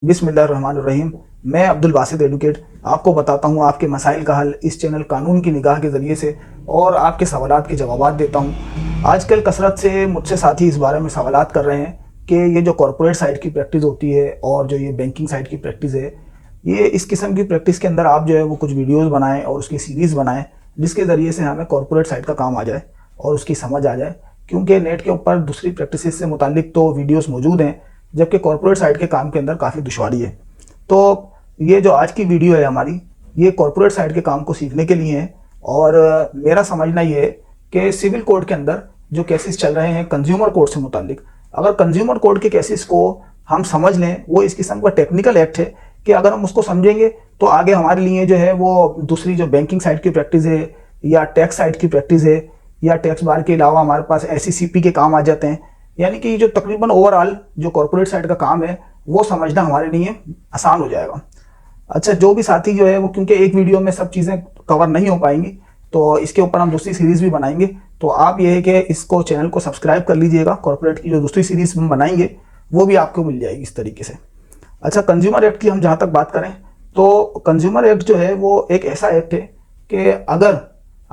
बिस्मिल्लाहिर्रहमानिर्रहीम। मैं अब्दुल बासित एडवोकेट आपको बताता हूँ आपके मसाइल का हल इस चैनल कानून की निगाह के ज़रिए से और आपके सवालात के जवाबात देता हूँ। आजकल कसरत से मुझसे साथी इस बारे में सवालात कर रहे हैं कि ये जो कॉरपोरेट साइड की प्रैक्टिस होती है और जो ये बैंकिंग साइड की प्रैक्टिस है, ये इस किस्म की प्रैक्टिस के अंदर आप जो है वो कुछ वीडियोज़ बनाएँ और उसकी सीरीज़ बनाएँ जिसके ज़रिए से हमें कॉरपोरेट साइड का काम आ जाए और उसकी समझ आ जाए। क्योंकि नेट के ऊपर दूसरी प्रैक्टिस से मुतालिक तो वीडियोज़ मौजूद हैं, जबकि कॉरपोरेट साइड के काम के अंदर काफ़ी दुश्वारी है। तो ये जो आज की वीडियो है हमारी, ये कॉरपोरेट साइड के काम को सीखने के लिए है। और मेरा समझना ये है कि सिविल कोर्ट के अंदर जो केसेस चल रहे हैं कंज्यूमर कोर्ट से मुतालिक, अगर कंज्यूमर कोर्ट के केसेस को हम समझ लें, वो इस किस्म का टेक्निकल एक्ट है कि अगर हम उसको समझेंगे तो आगे हमारे लिए जो है वो दूसरी जो बैंकिंग साइड की प्रैक्टिस है या टैक्स साइड की प्रैक्टिस है या टैक्स बार के अलावा हमारे पास SECP के काम आ जाते हैं। यानी कि जो तकरीबन ओवरऑल जो कॉरपोरेट साइड का काम है वो समझना हमारे लिए आसान हो जाएगा। अच्छा, जो भी साथी जो है वो, क्योंकि एक वीडियो में सब चीज़ें कवर नहीं हो पाएंगी, तो इसके ऊपर हम दूसरी सीरीज़ भी बनाएंगे। तो आप ये है कि इसको चैनल को सब्सक्राइब कर लीजिएगा। कॉरपोरेट की जो दूसरी सीरीज़ हम बनाएंगे वो भी आपको मिल जाएगी इस तरीके से। अच्छा, कंज्यूमर एक्ट की हम जहाँ तक बात करें तो कंज्यूमर एक्ट जो है वो एक ऐसा एक्ट है कि अगर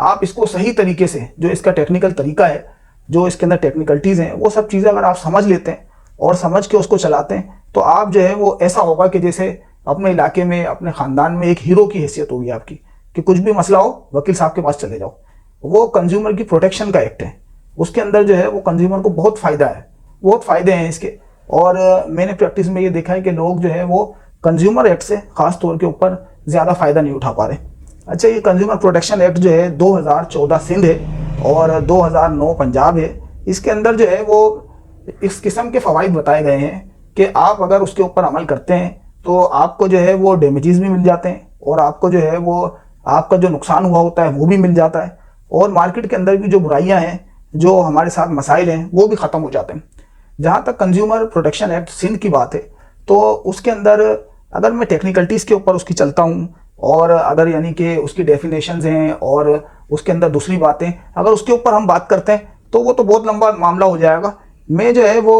आप इसको सही तरीके से, जो इसका टेक्निकल तरीका है, जो इसके अंदर टेक्निकलिटीज़ हैं, वो सब चीज़ें अगर आप समझ लेते हैं और समझ के उसको चलाते हैं तो आप जो है वो ऐसा होगा कि जैसे अपने इलाके में, अपने ख़ानदान में एक हीरो की हैसियत होगी आपकी, कि कुछ भी मसला हो वकील साहब के पास चले जाओ। वो कंज्यूमर की प्रोटेक्शन का एक्ट है, उसके अंदर जो है वो कंज्यूमर को बहुत फ़ायदा है, बहुत फ़ायदे हैं इसके। और मैंने प्रैक्टिस में ये देखा है कि लोग जो है वो कंज्यूमर एक्ट से ख़ास तौर के ऊपर ज़्यादा फ़ायदा नहीं उठा पा रहे। अच्छा, ये कंज्यूमर प्रोटेक्शन एक्ट जो है 2014 सिंध है और 2009 पंजाब है। इसके अंदर जो है वो इस किस्म के फ़वाइद बताए गए हैं कि आप अगर उसके ऊपर अमल करते हैं तो आपको जो है वो डैमेजेस भी मिल जाते हैं और आपको जो है वो आपका जो नुकसान हुआ होता है वो भी मिल जाता है, और मार्केट के अंदर भी जो बुराइयां हैं, जो हमारे साथ मसाइल हैं, वो भी ख़त्म हो जाते हैं। जहाँ तक कंज्यूमर प्रोटेक्शन एक्ट सिंध की बात है तो उसके अंदर अगर मैं टेक्निकलिटीज़ के ऊपर उसकी चलता हूँ और अगर यानी कि उसकी डेफिनेशंस हैं और उसके अंदर दूसरी बातें अगर उसके ऊपर हम बात करते हैं तो वो तो बहुत लंबा मामला हो जाएगा। मैं जो है वो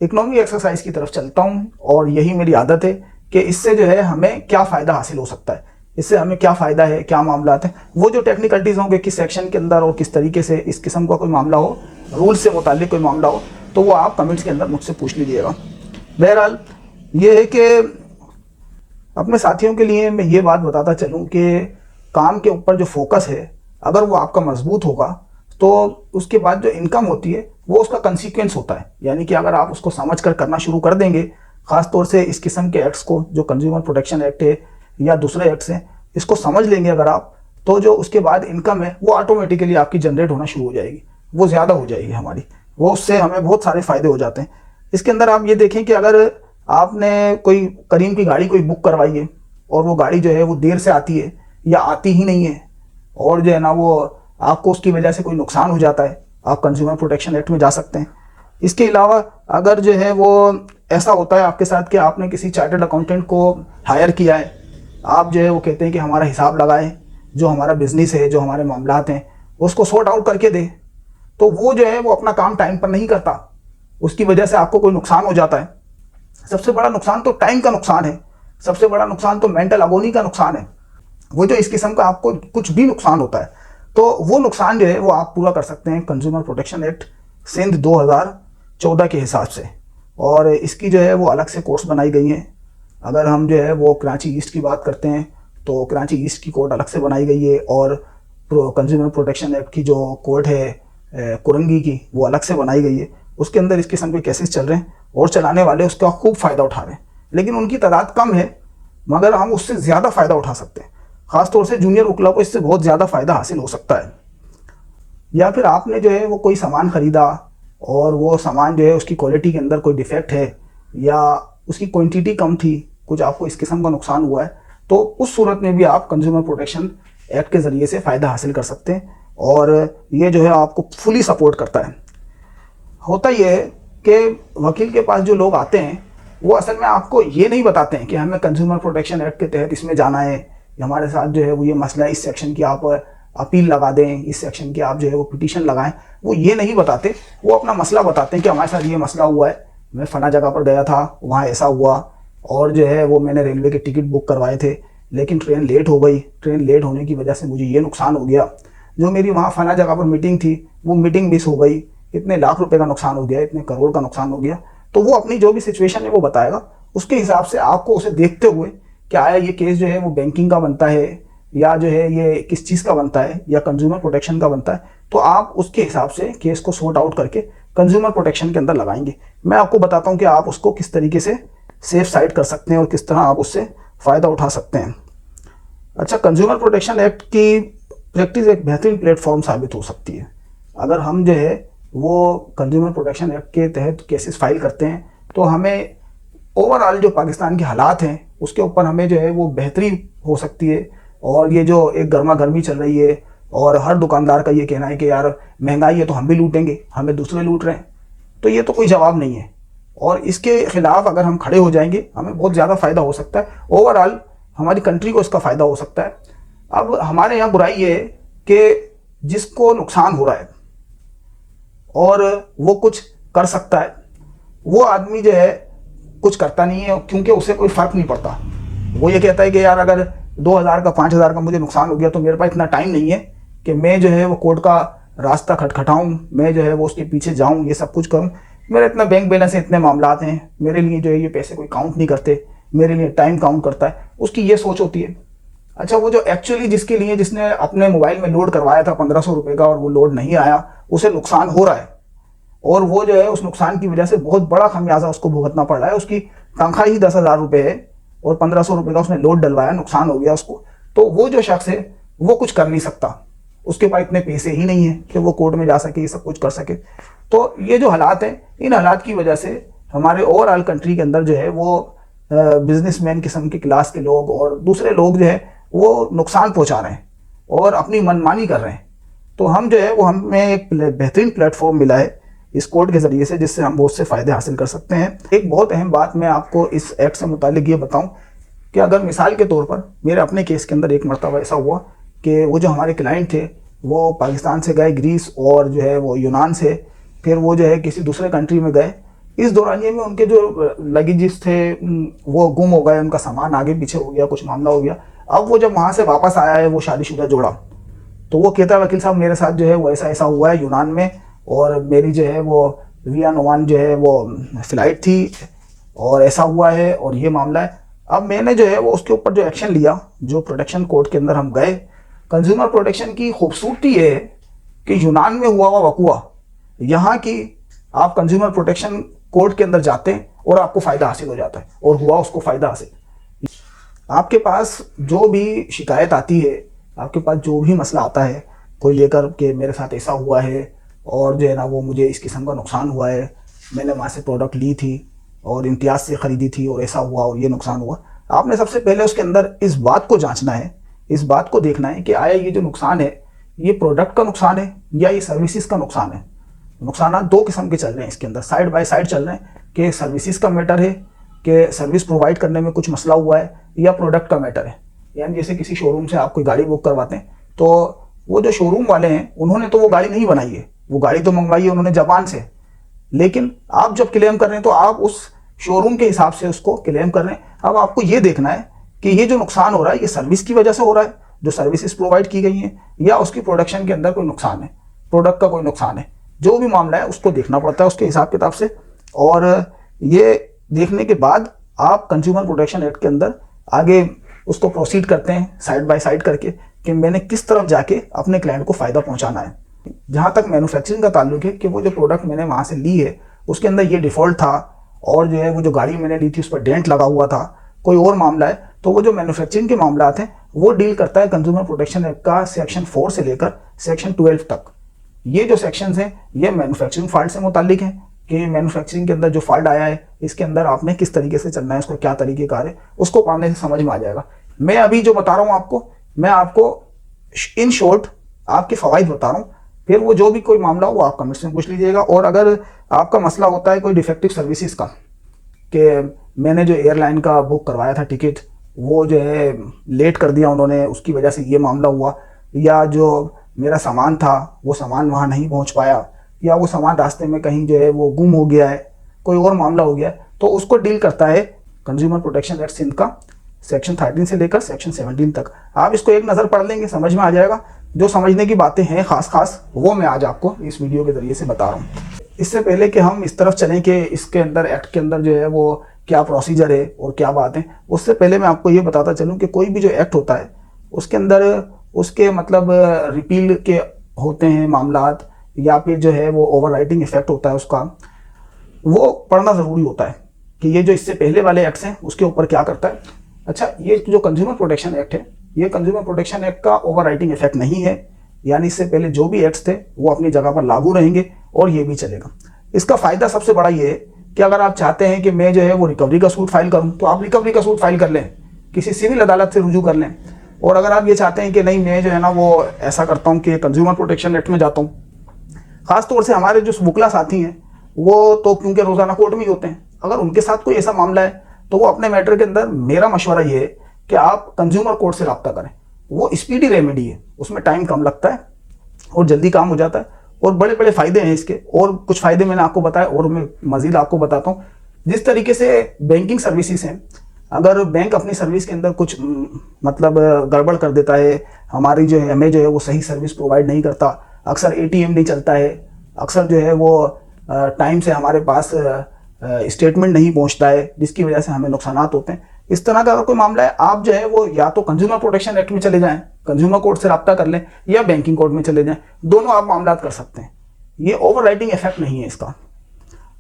इकोनॉमिक एक्सरसाइज की तरफ चलता हूँ और यही मेरी आदत है कि इससे जो है हमें क्या फ़ायदा हासिल हो सकता है, इससे हमें क्या फ़ायदा है, क्या मामला है। वो जो टेक्निकलिटीज़ होंगे किस सेक्शन के अंदर और किस तरीके से इस किस्म का कोई मामला हो, रूल से मुतालिक कोई मामला हो, तो वो आप कमेंट्स के अंदर मुझसे पूछ लीजिएगा। बहरहाल ये है कि अपने साथियों के लिए मैं ये बात बताता चलूँ कि काम के ऊपर जो फोकस है अगर वो आपका मजबूत होगा तो उसके बाद जो इनकम होती है वो उसका कंसीक्वेंस होता है। यानी कि अगर आप उसको समझ कर करना शुरू कर देंगे, ख़ास तौर से इस किस्म के एक्ट्स को, जो कंज्यूमर प्रोटेक्शन एक्ट है या दूसरे एक्ट्स हैं, इसको समझ लेंगे अगर आप, तो जो उसके बाद इनकम है वो ऑटोमेटिकली आपकी जनरेट होना शुरू हो जाएगी, वो ज़्यादा हो जाएगी हमारी, वो उससे हमें बहुत सारे फ़ायदे हो जाते हैं। इसके अंदर आप ये देखें कि अगर आपने कोई करीम की गाड़ी कोई बुक करवाई है और वो गाड़ी जो है वो देर से आती है या आती ही नहीं है और जो है ना वो आपको उसकी वजह से कोई नुकसान हो जाता है, आप कंज्यूमर प्रोटेक्शन एक्ट में जा सकते हैं। इसके अलावा अगर जो है वो ऐसा होता है आपके साथ कि आपने किसी चार्टर्ड अकाउंटेंट को हायर किया है, आप जो है वो कहते हैं कि हमारा हिसाब लगाए, जो हमारा बिजनेस है, जो हमारे मामलात हैं उसको सॉर्ट आउट करके दे, तो वो जो है वो अपना काम टाइम पर नहीं करता, उसकी वजह से आपको कोई नुकसान हो जाता है। सबसे बड़ा नुकसान तो टाइम का नुकसान है, सबसे बड़ा नुकसान तो मेंटल अगोनी का नुकसान है। वो जो इस किस्म का आपको कुछ भी नुकसान होता है तो वो नुकसान जो है वो आप पूरा कर सकते हैं कंज्यूमर प्रोटेक्शन एक्ट सिंध 2014 के हिसाब से। और इसकी जो है वो अलग से कोर्ट्स बनाई गई हैं। अगर हम जो है वो कराची ईस्ट की बात करते हैं तो कराची ईस्ट की कोर्ट अलग से बनाई गई है और कंज्यूमर प्रोटेक्शन एक्ट की जो कोर्ट है कुरंगी की, वो अलग से बनाई गई है। उसके अंदर इस किस्म के केसेस चल रहे हैं और चलाने वाले उसका खूब फ़ायदा उठा रहे हैं, लेकिन उनकी तादाद कम है, मगर हम उससे ज़्यादा फ़ायदा उठा सकते हैं। ख़ासतौर से जूनियर वकीलों को इससे बहुत ज़्यादा फ़ायदा हासिल हो सकता है। या फिर आपने जो है वो कोई सामान ख़रीदा और वो सामान जो है उसकी क्वालिटी के अंदर कोई डिफेक्ट है या उसकी क्वांटिटी कम थी, कुछ आपको इस किस्म का नुकसान हुआ है, तो उस सूरत में भी आप कंज्यूमर प्रोटेक्शन एक्ट के ज़रिए से फ़ायदा हासिल कर सकते हैं और ये जो है आपको फुली सपोर्ट करता है। होता यह है कि वकील के पास जो लोग आते हैं वो असल में आपको ये नहीं बताते हैं कि हमें कंज्यूमर प्रोटेक्शन एक्ट के तहत इसमें जाना है, हमारे साथ जो है वो ये मसला है, इस सेक्शन की आप अपील लगा दें, इस सेक्शन की आप जो है वो पिटीशन लगाएं। वो ये नहीं बताते, वो अपना मसला बताते हैं कि हमारे साथ ये मसला हुआ है, मैं फ़ना जगह पर गया था, वहाँ ऐसा हुआ, और जो है वो मैंने रेलवे के टिकट बुक करवाए थे, लेकिन ट्रेन लेट हो गई। ट्रेन लेट होने की वजह से मुझे ये नुकसान हो गया, जो मेरी वहाँ फला जगह पर मीटिंग थी वो मीटिंग मिस हो गई, इतने लाख रुपए का नुकसान हो गया, इतने करोड़ का नुकसान हो गया। तो वो अपनी जो भी सिचुएशन है वो बताएगा, उसके हिसाब से आपको उसे देखते हुए कि आया ये केस जो है वो बैंकिंग का बनता है या जो है ये किस चीज़ का बनता है या कंज्यूमर प्रोटेक्शन का बनता है, तो आप उसके हिसाब से केस को सॉर्ट आउट करके कंज्यूमर प्रोटेक्शन के अंदर लगाएंगे। मैं आपको बताता हूँ कि आप उसको किस तरीके से सेफ साइड कर सकते हैं और किस तरह आप उससे फ़ायदा उठा सकते हैं। अच्छा, कंज्यूमर प्रोटेक्शन एक्ट की प्रैक्टिस एक बेहतरीन प्लेटफॉर्म साबित हो सकती है। अगर हम जो है वो कंज्यूमर प्रोटेक्शन एक्ट के तहत केसेस फाइल करते हैं तो हमें ओवरऑल जो पाकिस्तान के हालात हैं उसके ऊपर हमें जो है वो बेहतरी हो सकती है। और ये जो एक गर्मा गर्मी चल रही है और हर दुकानदार का ये कहना है कि यार महंगाई है तो हम भी लूटेंगे, हमें दूसरे लूट रहे हैं, तो ये तो कोई जवाब नहीं है। और इसके खिलाफ अगर हम खड़े हो जाएंगे हमें बहुत ज़्यादा फ़ायदा हो सकता है, ओवरऑल हमारी कंट्री को इसका फ़ायदा हो सकता है। अब हमारे यहाँ बुराई ये है कि जिसको नुकसान हो रहा है और वो कुछ कर सकता है, वो आदमी जो है कुछ करता नहीं है, क्योंकि उसे कोई फ़र्क नहीं पड़ता। वो ये कहता है कि यार अगर 2000 का 5000 का मुझे नुकसान हो गया तो मेरे पास इतना टाइम नहीं है कि मैं जो है वो कोर्ट का रास्ता खटखटाऊँ, मैं जो है वो उसके पीछे जाऊँ, ये सब कुछ करूँ, मेरा इतना बैंक बैलेंस है, इतने मामलात हैं, मेरे लिए जो है ये पैसे कोई काउंट नहीं करते, मेरे लिए टाइम काउंट करता है, उसकी ये सोच होती है। अच्छा, वो जो एक्चुअली जिसके लिए जिसने अपने मोबाइल में लोड करवाया था 1500 रुपये का और वो लोड नहीं आया, उसे नुकसान हो रहा है और वो जो है उस नुकसान की वजह से बहुत बड़ा खमियाजा उसको भुगतना पड़ रहा है। उसकी तनख्वाह ही 10,000 रुपये है और 1500 रुपये का उसने लोड डलवाया, नुकसान हो गया उसको। तो वो जो शख्स है वो कुछ कर नहीं सकता, उसके पास इतने पैसे ही नहीं है कि वो कोर्ट में जा सके, ये सब कुछ कर सके। तो ये जो हालात हैं, इन हालात की वजह से हमारे ओवरऑल कंट्री के अंदर जो है वो बिजनेसमैन किस्म की क्लास के लोग और दूसरे लोग जो है वो नुकसान पहुंचा रहे हैं और अपनी मनमानी कर रहे हैं। तो हम जो है वो हमें एक बेहतरीन प्लेटफॉर्म मिला है इस कोड के ज़रिए से, जिससे हम बहुत से फ़ायदे हासिल कर सकते हैं। एक बहुत अहम बात मैं आपको इस एक्ट से मुतालिक ये बताऊं कि अगर मिसाल के तौर पर मेरे अपने केस के अंदर एक मरतबा ऐसा हुआ कि वो जो हमारे क्लाइंट थे वो पाकिस्तान से गए ग्रीस और जो है वो यूनान से, फिर वो जो है किसी दूसरे कंट्री में गए। इस दौरानिए में उनके जो लगेजेस थे वो गुम हो गए, उनका सामान आगे पीछे हो गया, कुछ मामला हो गया। अब वो जब वहाँ से वापस आया है, वो शादीशुदा जोड़ा, तो वो कहता है वकील साहब मेरे साथ जो है वो ऐसा ऐसा हुआ है यूनान में, और मेरी जो है वो विया नोवान जो है वो फ़्लाइट थी और ऐसा हुआ है और ये मामला है। अब मैंने जो है वो उसके ऊपर जो एक्शन लिया, जो प्रोटेक्शन कोर्ट के अंदर हम गए, कंज्यूमर प्रोटेक्शन की खूबसूरती ये है कि यूनान में हुआ हुआ वकूआ यहाँ की आप कंज्यूमर प्रोटेक्शन कोर्ट के अंदर जाते हैं और आपको फ़ायदा हासिल हो जाता है, और हुआ उसको फ़ायदा हासिल। आपके पास जो भी शिकायत आती है, आपके पास जो भी मसला आता है कोई लेकर के मेरे साथ ऐसा हुआ है और जो है ना वो मुझे इस किस्म का नुकसान हुआ है, मैंने वहाँ से प्रोडक्ट ली थी और इम्तियाज़ से ख़रीदी थी और ऐसा हुआ और ये नुकसान हुआ, आपने सबसे पहले उसके अंदर इस बात को जांचना है, इस बात को देखना है कि आया ये जो नुकसान है ये प्रोडक्ट का नुकसान है या ये सर्विसेज का नुकसान है। नुकसान दो किस्म के चल रहे हैं इसके अंदर, साइड बाय साइड चल रहे हैं कि सर्विसेज का मैटर है कि सर्विस प्रोवाइड करने में कुछ मसला हुआ है, या प्रोडक्ट का मैटर है। यानी जैसे किसी शोरूम से आप कोई गाड़ी बुक करवाते हैं तो वो जो शोरूम वाले हैं उन्होंने तो वो गाड़ी नहीं बनाई है, वो गाड़ी तो मंगवाई है उन्होंने जापान से, लेकिन आप जब क्लेम कर रहे हैं तो आप उस शोरूम के हिसाब से उसको क्लेम कर रहे हैं। अब आपको ये देखना है कि ये जो नुकसान हो रहा है ये सर्विस की वजह से हो रहा है, जो सर्विसेज प्रोवाइड की गई हैं, या उसकी प्रोडक्शन के अंदर कोई नुकसान है, प्रोडक्ट का कोई नुकसान है। जो भी मामला है उसको देखना पड़ता है उसके हिसाब किताब से, और ये देखने के बाद आप कंज्यूमर प्रोटेक्शन एक्ट के अंदर आगे उसको प्रोसीड करते हैं साइड बाय साइड करके कि मैंने किस तरफ जाके अपने क्लाइंट को फ़ायदा पहुंचाना है। जहाँ तक मैन्युफैक्चरिंग का ताल्लुक है कि वो जो प्रोडक्ट मैंने वहाँ से ली है उसके अंदर ये डिफ़ॉल्ट था, और जो है वो जो गाड़ी मैंने ली थी उस पर डेंट लगा हुआ था, कोई और मामला है, तो वो जो मैन्युफैक्चरिंग के मामला हैं वो डील करता है कंज्यूमर प्रोटेक्शन एक्ट का सेक्शन 4 से लेकर सेक्शन 12 तक। ये जो सेक्शंस हैं ये मैन्युफैक्चरिंग फॉल्ट से मुतालिक हैं कि मैन्युफैक्चरिंग के अंदर जो फॉल्ट आया है इसके अंदर आपने किस तरीके से चलना है, उसको क्या तरीक़ेकार है, उसको पढ़ने से समझ में आ जाएगा। मैं अभी जो बता रहा हूँ आपको, मैं आपको इन शॉर्ट आपके फ़वाइद बता रहा हूँ, फिर वो जो भी कोई मामला हो वो आप कमेंट्स में पूछ लीजिएगा। और अगर आपका मसला होता है कोई डिफेक्टिव सर्विसेज का कि मैंने जो एयरलाइन का बुक करवाया था टिकट वो जो है लेट कर दिया उन्होंने, उसकी वजह से ये मामला हुआ, या जो मेरा सामान था वो सामान वहाँ नहीं पहुँच पाया, या वो सामान रास्ते में कहीं जो है वो गुम हो गया है, कोई और मामला हो गया है, तो उसको डील करता है कंज्यूमर प्रोटेक्शन एक्ट सिंध का सेक्शन 13 से लेकर सेक्शन 17 तक। आप इसको एक नज़र पढ़ लेंगे, समझ में आ जाएगा। जो समझने की बातें हैं खास वो मैं आज आपको इस वीडियो के जरिए से बता रहा हूँ। इससे पहले कि हम इस तरफ चलें कि इसके अंदर एक्ट के अंदर जो है वो क्या प्रोसीजर है और क्या बात है, उससे पहले मैं आपको ये बताता चलूँ कि कोई भी जो एक्ट होता है उसके अंदर उसके मतलब रिपील के होते हैं मामलात, या फिर जो है वो ओवरराइटिंग इफेक्ट होता है उसका, वो पढ़ना ज़रूरी होता है कि ये जो इससे पहले वाले एक्ट्स हैं उसके ऊपर क्या करता है। अच्छा, ये जो कंज्यूमर प्रोटेक्शन एक्ट है, ये कंज्यूमर प्रोटेक्शन एक्ट का ओवरराइटिंग इफेक्ट नहीं है, यानी इससे पहले जो भी एक्ट्स थे वो अपनी जगह पर लागू रहेंगे और ये भी चलेगा। इसका फ़ायदा सबसे बड़ा ये है कि अगर आप चाहते हैं कि मैं जो है वो रिकवरी का सूट फाइल करूँ तो आप रिकवरी का सूट फाइल कर लें, किसी सिविल अदालत से रुजू कर लें। और अगर आप ये चाहते हैं कि नहीं मैं जो है ना वो ऐसा करता हूँ कि कंज्यूमर प्रोटेक्शन एक्ट में जाता हूँ, ख़ासतौर से हमारे जो वकील साथी हैं वो तो क्योंकि रोज़ाना कोर्ट में ही होते हैं, अगर उनके साथ कोई ऐसा मामला है तो वो अपने मैटर के अंदर, मेरा मशवरा ये है कि आप कंज्यूमर कोर्ट से रब्ता करें। वो स्पीडी रेमेडी है, उसमें टाइम कम लगता है और जल्दी काम हो जाता है और बड़े बड़े फ़ायदे हैं इसके। और कुछ फ़ायदे मैंने आपको बताए और मैं मज़ीद आपको बताता हूँ। जिस तरीके से बैंकिंग सर्विसेज हैं, अगर बैंक अपनी सर्विस के अंदर कुछ मतलब गड़बड़ कर देता है, हमारी जो है हमें जो है वो सही सर्विस प्रोवाइड नहीं करता, अक्सर ATM नहीं चलता है, अक्सर जो है वो टाइम से हमारे पास स्टेटमेंट नहीं पहुंचता है, जिसकी वजह से हमें नुकसानात होते हैं। इस तरह का अगर कोई मामला है, आप जो है वो या तो कंज्यूमर प्रोटेक्शन एक्ट में चले जाएं, कंज्यूमर कोर्ट से रब्ता कर लें, या बैंकिंग कोर्ट में चले जाएं, दोनों आप मामला कर सकते हैं। ये ओवरराइटिंग इफेक्ट नहीं है इसका।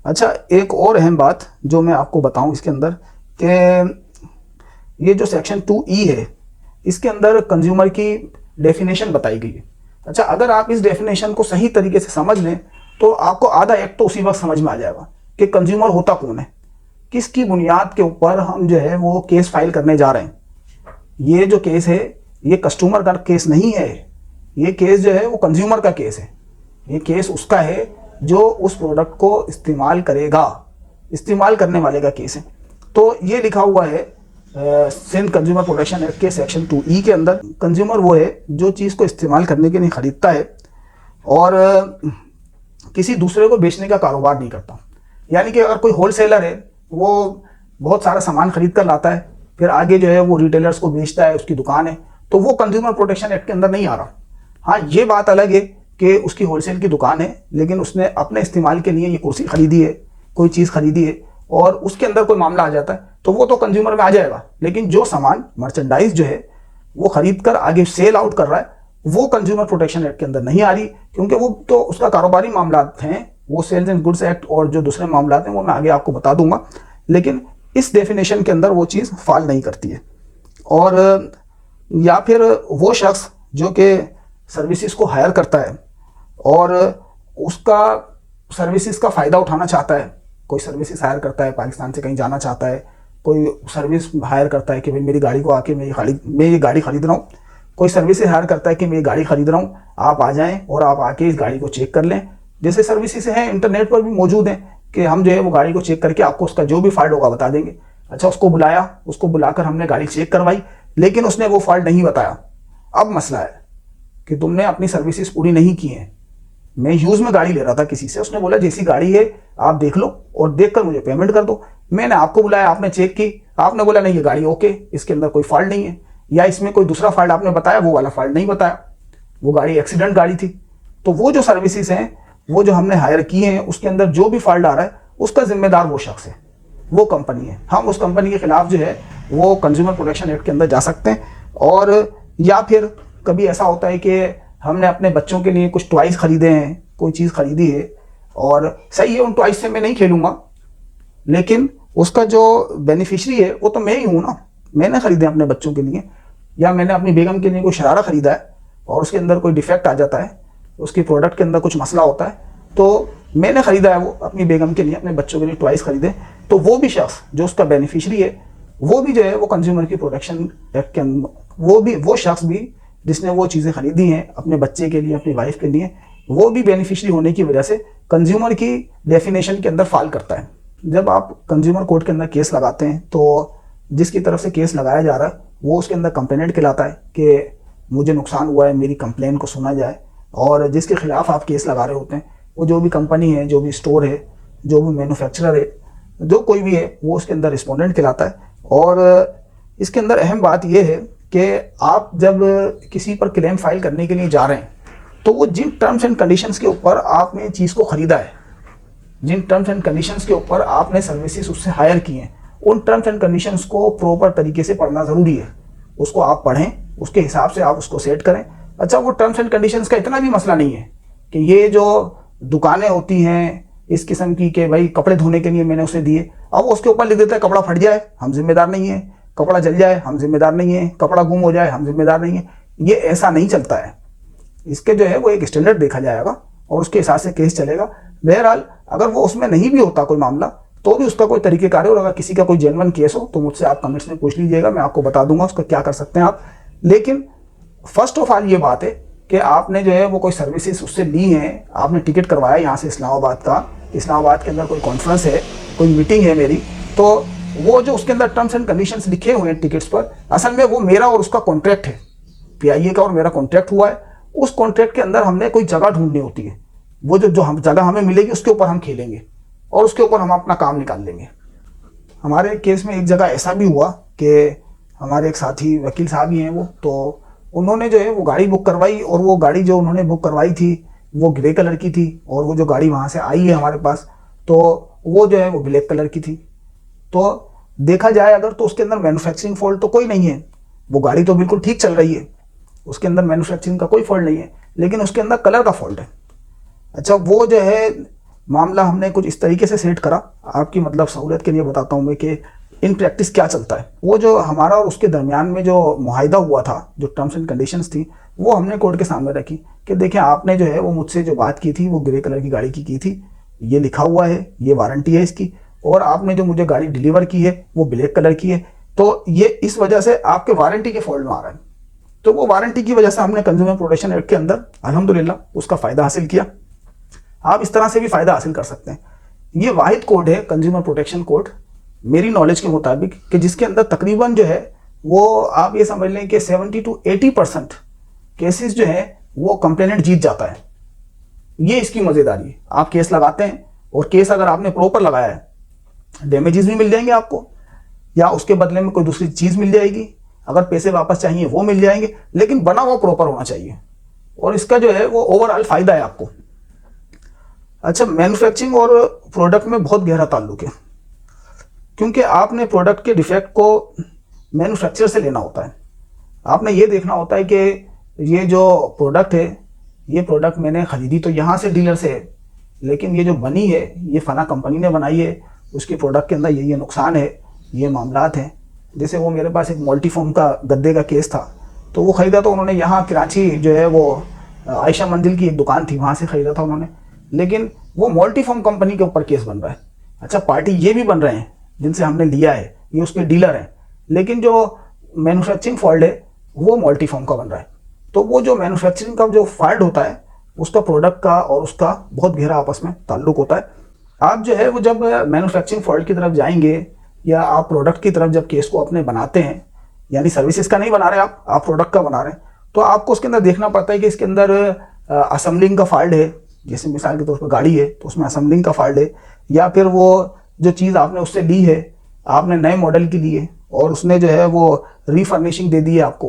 अच्छा, एक और अहम बात जो मैं आपको बताऊं इसके अंदर कि ये जो सेक्शन 2E है, इसके अंदर कंज्यूमर की डेफिनेशन बताई गई है। अच्छा, अगर आप इस डेफिनेशन को सही तरीके से समझ लें तो आपको आधा एक्ट तो उसी वक्त समझ में आ जाएगा कि कंज्यूमर होता कौन है, किसकी बुनियाद के ऊपर हम जो है वो केस फाइल करने जा रहे हैं। ये जो केस है ये कस्टमर का केस नहीं है, ये केस जो है वो कंज्यूमर का केस है। ये केस उसका है जो उस प्रोडक्ट को इस्तेमाल करेगा, इस्तेमाल करने वाले का केस है। तो ये लिखा हुआ है सिंध कंज्यूमर प्रोटेक्शन एक्ट के सेक्शन 2E के अंदर, कंज्यूमर वो है जो चीज़ को इस्तेमाल करने के लिए ख़रीदता है और किसी दूसरे को बेचने का कारोबार नहीं करता। यानी कि अगर कोई होलसेलर है, वो बहुत सारा सामान खरीद कर लाता है, फिर आगे जो है वो रिटेलर्स को बेचता है, उसकी दुकान है, तो वो कंज्यूमर प्रोटेक्शन एक्ट के अंदर नहीं आ रहा। हाँ, ये बात अलग है कि उसकी होलसेल की दुकान है, लेकिन उसने अपने इस्तेमाल के लिए ये कुर्सी खरीदी है, कोई चीज़ खरीदी है, और उसके अंदर कोई मामला आ जाता है तो वो तो कंज्यूमर में आ जाएगा। लेकिन जो सामान मर्चेंडाइज जो है वो खरीद कर आगे सेल आउट कर रहा है, वो कंज्यूमर प्रोटेक्शन एक्ट के अंदर नहीं आ रही, क्योंकि वो तो उसका कारोबारी मामला हैं, वो सेल्स एंड गुड्स एक्ट और जो दूसरे मामला हैं वो मैं आगे आपको बता दूंगा। लेकिन इस डेफिनेशन के अंदर वो चीज़ फॉल नहीं करती है। और या फिर वो शख्स जो कि सर्विसेज को हायर करता है और उसका सर्विसेज का फ़ायदा उठाना चाहता है, कोई सर्विसेज हायर करता है, पाकिस्तान से कहीं जाना चाहता है, कोई सर्विस हायर करता है कि भाई मेरी गाड़ी को आके मैं ये गाड़ी खरीद रहा हूँ, कोई सर्विसेज हायर करता है कि मैं ये गाड़ी खरीद रहा हूँ, आप आ जाएं और आप आके इस गाड़ी को चेक कर लें। जैसे सर्विसेज हैं इंटरनेट पर भी मौजूद हैं कि हम जो है वो गाड़ी को चेक करके आपको उसका जो भी फॉल्ट होगा बता देंगे। अच्छा, उसको बुलाया, उसको बुलाकर हमने गाड़ी चेक करवाई, लेकिन उसने वो फॉल्ट नहीं बताया। अब मसला है कि तुमने अपनी सर्विसेज पूरी नहीं की हैं। मैं यूज़ में गाड़ी ले रहा था किसी से, उसने बोला जैसी गाड़ी है आप देख लो और देख कर मुझे पेमेंट कर दो। मैंने आपको बुलाया, आपने चेक की, आपने बोला नहीं ये गाड़ी ओके, इसके अंदर कोई फॉल्ट नहीं है, या इसमें कोई दूसरा फॉल्ट आपने बताया, वो वाला फॉल्ट नहीं बताया, वो गाड़ी एक्सीडेंट गाड़ी थी। तो वो जो सर्विसेज हैं वो जो हमने हायर की हैं उसके अंदर जो भी फॉल्ट आ रहा है उसका जिम्मेदार वो शख्स है, वो कंपनी है। हम उस कंपनी के खिलाफ जो है वो कंज्यूमर प्रोटेक्शन एक्ट के अंदर जा सकते हैं। और या फिर कभी ऐसा होता है कि हमने अपने बच्चों के लिए कुछ टॉयज खरीदे हैं, कोई चीज़ खरीदी है और सही है उन टॉयज से मैं नहीं खेलूँगा, लेकिन उसका जो बेनिफिशरी है वो तो मैं ही हूँ ना, मैंने खरीदे अपने बच्चों के लिए, या मैंने अपनी बेगम के लिए कोई शरारा खरीदा है और उसके अंदर कोई डिफेक्ट आ जाता है, उसकी प्रोडक्ट के अंदर कुछ मसला होता है, तो मैंने ख़रीदा है वो अपनी बेगम के लिए, अपने बच्चों के लिए टॉयज खरीदे, तो वो भी शख्स जो उसका बेनिफिशरी है वो भी जो है वो कंज्यूमर की प्रोटेक्शन एक्ट के अंदर, वो शख्स भी जिसने वो चीज़ें खरीदी हैं अपने बच्चे के लिए, अपनी वाइफ के लिए, वो भी बेनिफिशरी होने की वजह से कंज्यूमर की डेफिनेशन के अंदर फॉल करता है। जब आप कंज्यूमर कोर्ट के अंदर केस लगाते हैं तो जिसकी तरफ से केस लगाया जा रहा है वो उसके अंदर कंप्लेनेंट कहलाता है कि मुझे नुकसान हुआ है, मेरी कंप्लेन को सुना जाए। और जिसके खिलाफ आप केस लगा रहे होते हैं वो जो भी कंपनी है, जो भी स्टोर है, जो भी मैन्युफैक्चरर है, जो कोई भी है वो उसके अंदर रिस्पोंडेंट कहलाता है। और इसके अंदर अहम बात यह है कि आप जब किसी पर क्लेम फाइल करने के लिए जा रहे हैं तो वो जिन टर्म्स एंड कंडीशंस के ऊपर आपने चीज़ को ख़रीदा है, जिन टर्म्स एंड कंडीशंस के ऊपर आपने सर्विसेज उससे हायर की हैं, उन टर्म्स एंड कंडीशंस को प्रॉपर तरीके से पढ़ना ज़रूरी है। उसको आप पढ़ें, उसके हिसाब से आप उसको सेट करें। अच्छा, वो टर्म्स एंड कंडीशंस का इतना भी मसला नहीं है कि ये जो दुकानें होती हैं इस किस्म की कि भाई कपड़े धोने के लिए मैंने उसे दिए, अब उसके ऊपर लिख देता है कपड़ा फट जाए हम जिम्मेदार नहीं है, कपड़ा जल जाए हम जिम्मेदार नहीं है, कपड़ा गुम हो जाए हम जिम्मेदार नहीं है। ये ऐसा नहीं चलता है। इसके जो है वो एक स्टैंडर्ड देखा जाएगा और उसके हिसाब से केस चलेगा। बहरहाल अगर वो उसमें नहीं भी होता कोई मामला तो भी उसका कोई तरीक़ेकार है, और अगर किसी का कोई जेन्युइन केस हो तो मुझसे आप कमेंट्स में पूछ लीजिएगा, मैं आपको बता दूंगा उसका क्या कर सकते हैं आप। लेकिन फर्स्ट ऑफ ऑल ये बात है कि आपने जो है वो कोई सर्विसेज उससे ली हैं, आपने टिकट करवाया यहाँ से इस्लामाबाद का, इस्लामाबाद के अंदर कोई कॉन्फ्रेंस है, कोई मीटिंग है मेरी, तो वो जो उसके अंदर टर्म्स एंड कंडीशंस लिखे हुए हैं टिकट्स पर, असल में वो मेरा और उसका कॉन्ट्रैक्ट है, PIA का और मेरा कॉन्ट्रैक्ट हुआ है। उस कॉन्ट्रैक्ट के अंदर हमने कोई जगह ढूंढनी होती है, वो जो हम जगह हमें मिलेगी उसके ऊपर हम खेलेंगे और उसके ऊपर हम अपना काम निकाल लेंगे। हमारे केस में एक जगह ऐसा भी हुआ कि हमारे एक साथी वकील साहब ही हैं वो, तो उन्होंने जो है वो गाड़ी बुक करवाई, और वो गाड़ी जो उन्होंने बुक करवाई थी वो ग्रे कलर की थी, और वो जो गाड़ी वहाँ से आई है हमारे पास तो वो जो है वो ब्लैक कलर की थी। तो देखा जाए अगर तो उसके अंदर मैन्युफैक्चरिंग फॉल्ट तो कोई नहीं है, वो गाड़ी तो बिल्कुल ठीक चल रही है, उसके अंदर मैन्युफैक्चरिंग का कोई फॉल्ट नहीं है, लेकिन उसके अंदर कलर का फॉल्ट है। अच्छा, वो जो है मामला हमने कुछ इस तरीके से सेट करा, आपकी मतलब सहूलियत के लिए बताता हूँ मैं कि इन प्रैक्टिस क्या चलता है। वो जो हमारा और उसके दरमियान में जो मुआहिदा हुआ था, जो टर्म्स एंड कंडीशंस थी, वो हमने कोर्ट के सामने रखी कि देखिए आपने जो है वो मुझसे जो बात की थी वो ग्रे कलर की गाड़ी की थी, ये लिखा हुआ है, ये वारंटी है इसकी, और आपने जो मुझे गाड़ी डिलीवर की है वो ब्लैक कलर की है, तो ये इस वजह से आपके वारंटी के फॉल्ट में आ रहा है। तो वो वारंटी की वजह से हमने कंज्यूमर प्रोटेक्शन एक्ट के अंदर अल्हम्दुलिल्लाह उसका फ़ायदा हासिल किया। आप इस तरह से भी फ़ायदा हासिल कर सकते हैं। ये वाहिद कोड है कंज्यूमर प्रोटेक्शन कोड मेरी नॉलेज के मुताबिक कि जिसके अंदर तकरीबन जो है वो आप ये समझ लें कि 70 to 80% केसेस जो है वो कंप्लेनेंट जीत जाता है। ये इसकी मज़ेदारी है। आप केस लगाते हैं और केस अगर आपने प्रॉपर लगाया है, डैमेजेस भी मिल जाएंगे आपको, या उसके बदले में कोई दूसरी चीज़ मिल जाएगी, अगर पैसे वापस चाहिए वो मिल जाएंगे, लेकिन बना हुआ प्रॉपर होना चाहिए, और इसका जो है वो ओवरऑल फ़ायदा है आपको। अच्छा, मैन्युफैक्चरिंग और प्रोडक्ट में बहुत गहरा ताल्लुक है, क्योंकि आपने प्रोडक्ट के डिफेक्ट को मैन्युफैक्चरर से लेना होता है। आपने ये देखना होता है कि ये जो प्रोडक्ट है, ये प्रोडक्ट मैंने ख़रीदी तो यहाँ से डीलर से है, लेकिन ये जो बनी है ये फ़ना कंपनी ने बनाई है, उसके प्रोडक्ट के अंदर ये नुकसान है, ये मामलात हैं। जैसे वो मेरे पास एक मल्टीफॉर्म का गद्दे का केस था, तो वो ख़रीदा तो उन्होंने यहाँ कराची जो है वो आयशा मंजिल की एक दुकान थी, वहाँ से ख़रीदा था उन्होंने, लेकिन वो मल्टीफॉर्म कंपनी के ऊपर केस बन रहा है। अच्छा, पार्टी ये भी बन रहे हैं जिनसे हमने लिया है, ये उसके डीलर हैं, लेकिन जो मैन्युफैक्चरिंग फॉल्ट है वो मल्टीफॉर्म का बन रहा है। तो वो जो मैन्युफैक्चरिंग का जो फॉल्ट होता है उसका प्रोडक्ट का और उसका बहुत गहरा आपस में ताल्लुक होता है। आप जो है वो जब मैन्युफैक्चरिंग फॉल्ट की तरफ जाएंगे, या आप प्रोडक्ट की तरफ जब केस को अपने बनाते हैं, यानी सर्विसेज का नहीं बना रहे आप प्रोडक्ट का बना रहे हैं, तो आपको उसके अंदर देखना पड़ता है कि इसके अंदर असेंबलिंग का फॉल्ट है। जैसे मिसाल के तौर पर गाड़ी है तो उसमें असेंबलिंग का फॉल्ट है, या फिर वो जो चीज़ आपने उससे ली है, आपने नए मॉडल की ली है और उसने जो है वो रीफर्निशिंग दे दी है आपको,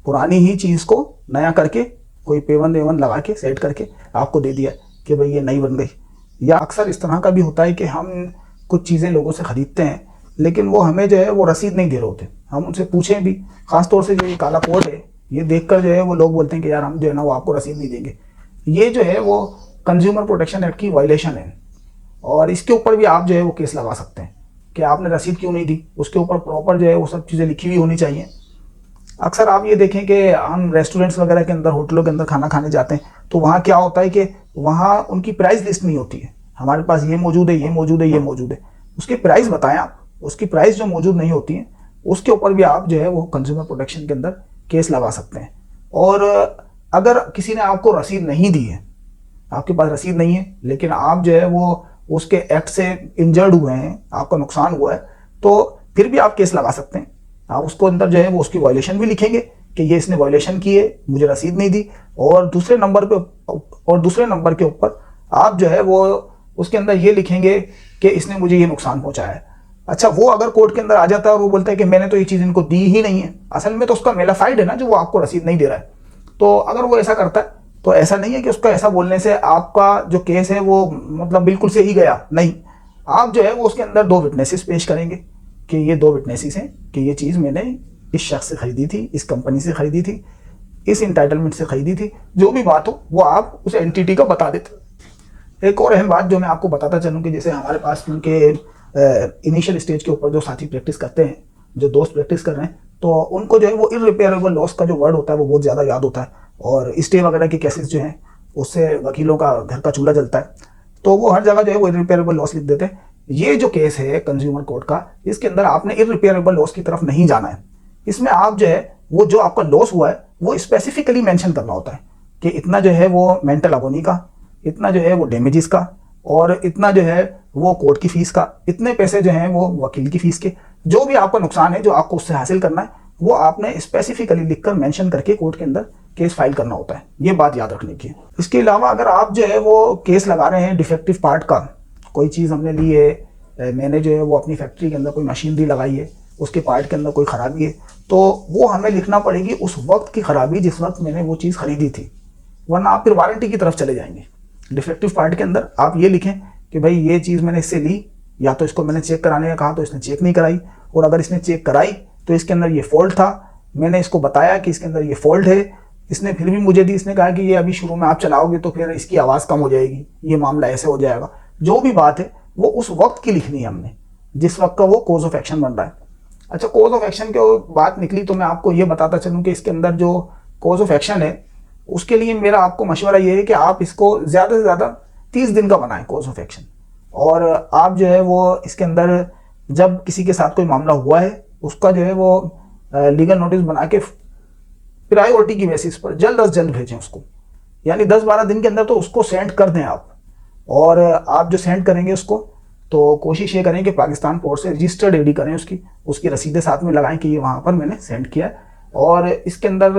पुरानी ही चीज़ को नया करके कोई पेवन वेवन लगा के सेट करके आपको दे दिया कि भाई ये नई बन गई। या अक्सर इस तरह का भी होता है कि हम कुछ चीज़ें लोगों से ख़रीदते हैं, लेकिन वो हमें जो है वो रसीद नहीं दे रहे होते, हम उनसे पूछें भी, ख़ासतौर से जो ये काला कोड है ये देखकर जो है वो लोग बोलते हैं कि यार हम जो है ना वो आपको रसीद नहीं देंगे। ये जो है वो कंज्यूमर प्रोटेक्शन एक्ट की वायलेशन है, और इसके ऊपर भी आप जो है वो केस लगा सकते हैं कि आपने रसीद क्यों नहीं दी, उसके ऊपर प्रॉपर जो है वो सब चीज़ें लिखी हुई होनी चाहिए। अक्सर आप ये देखें कि हम रेस्टोरेंट्स वगैरह के अंदर, होटलों के अंदर खाना खाने जाते हैं, तो वहाँ क्या होता है कि वहाँ उनकी प्राइस लिस्ट नहीं होती है, हमारे पास ये मौजूद है, ये मौजूद है, ये मौजूद है, उसकी प्राइस बताएं आप, उसकी प्राइस जो मौजूद नहीं होती है उसके ऊपर भी आप जो है वो कंज्यूमर प्रोटेक्शन के अंदर केस लगा सकते हैं। और अगर किसी ने आपको रसीद नहीं दी है, आपके पास रसीद नहीं है, लेकिन आप जो है वो उसके एक्ट से इंजर्ड हुए हैं, आपका नुकसान हुआ है, तो फिर भी आप केस लगा सकते हैं। आप उसको अंदर जो है वो उसकी वायलेशन भी लिखेंगे कि ये इसने वायलेशन की है, मुझे रसीद नहीं दी, और दूसरे नंबर के ऊपर आप जो है वो उसके अंदर ये लिखेंगे कि इसने मुझे ये नुकसान पहुंचाया है। अच्छा, वो अगर कोर्ट के अंदर आ जाता है और वो बोलता है कि मैंने तो ये चीज़ इनको दी ही नहीं है, असल में तो उसका मेलाफाइड है ना, जो वो आपको रसीद नहीं दे रहा है। तो अगर वो ऐसा करता है तो ऐसा नहीं है कि उसका ऐसा बोलने से आपका जो केस है वो मतलब बिल्कुल से ही गया, नहीं। आप जो है वो उसके अंदर 2 विटनेसेस पेश करेंगे कि ये 2 विटनेसेस हैं कि ये चीज़ मैंने इस शख्स से खरीदी थी, इस कंपनी से खरीदी थी, इस इंटाइटलमेंट से खरीदी थी, जो भी बात हो वो आप उस एंटिटी का बता देते। एक और अहम बात जो मैं आपको बताता चलूँ कि जैसे हमारे पास उनके इनिशियल स्टेज के ऊपर जो साथी प्रैक्टिस करते हैं, जो दोस्त प्रैक्टिस कर रहे हैं, तो उनको जो है वो इररिपेयरेबल लॉस का जो वर्ड होता है वो बहुत ज़्यादा याद होता है, और स्टे वगैरह के केसेस जो हैं उससे वकीलों का घर का चूल्हा जलता है, तो वो हर जगह जो है वो इररिपेयरेबल लॉस लिख देते हैं। ये जो केस है कंज्यूमर कोर्ट का, इसके अंदर आपने इररिपेयरेबल लॉस की तरफ नहीं जाना है। इसमें आप जो है वो जो आपका लॉस हुआ है वो स्पेसिफिकली मेंशन करना होता है कि इतना जो है वो मेंटल अगोनी का, इतना जो है वो डैमेजेस का, और इतना जो है वो कोर्ट की फीस का, इतने पैसे जो हैं वो वकील की फीस के, जो भी आपका नुकसान है जो आपको उससे हासिल करना है वो आपने स्पेसिफिकली लिखकर मेंशन करके कोर्ट के अंदर केस फाइल करना होता है। ये बात याद रखने की है। इसके अलावा अगर आप जो है वो केस लगा रहे हैं डिफेक्टिव पार्ट का, कोई चीज़ हमने ली है, मैंने जो है वो अपनी फैक्ट्री के अंदर कोई मशीनरी लगाई है, उसके पार्ट के अंदर कोई ख़राबी है, तो वो हमें लिखना पड़ेगी उस वक्त की ख़राबी जिस वक्त मैंने वो चीज़ खरीदी थी, वरना आप फिर वारंटी की तरफ चले जाएंगे। डिफेक्टिव पार्ट के अंदर आप ये लिखें कि भाई ये चीज़ मैंने इससे ली, या तो इसको मैंने चेक कराने का कहा तो इसने चेक नहीं कराई, और अगर इसने चेक कराई तो इसके अंदर ये फॉल्ट था, मैंने इसको बताया कि इसके अंदर ये फॉल्ट है, इसने फिर भी मुझे दी, इसने कहा कि ये अभी शुरू में आप चलाओगे तो फिर इसकी आवाज़ कम हो जाएगी, ये मामला ऐसे हो जाएगा। जो भी बात है वो उस वक्त की लिखनी है हमने, जिस वक्त का वो कोज ऑफ एक्शन बन रहा है। अच्छा, कोज ऑफ एक्शन की बात निकली तो मैं आपको ये बताता चलूँ कि इसके अंदर जो कोज ऑफ एक्शन है उसके लिए मेरा आपको मशवरा ये है कि आप इसको ज़्यादा से ज़्यादा 30 दिन का बनाएं कोज ऑफ एक्शन, और आप जो है वो इसके अंदर जब किसी के साथ कोई मामला हुआ है उसका जो है वो लीगल नोटिस बना के प्रायोरिटी की बेसिस पर जल्द अज जल्द भेजें उसको, यानी 10-12 दिन के अंदर तो उसको सेंड कर दें आप। और आप जो सेंड करेंगे उसको तो कोशिश ये करें कि पाकिस्तान पोर्ट से रजिस्टर्ड एडी करें, उसकी रसीदें साथ में लगाएं कि ये वहाँ पर मैंने सेंड किया है। और इसके अंदर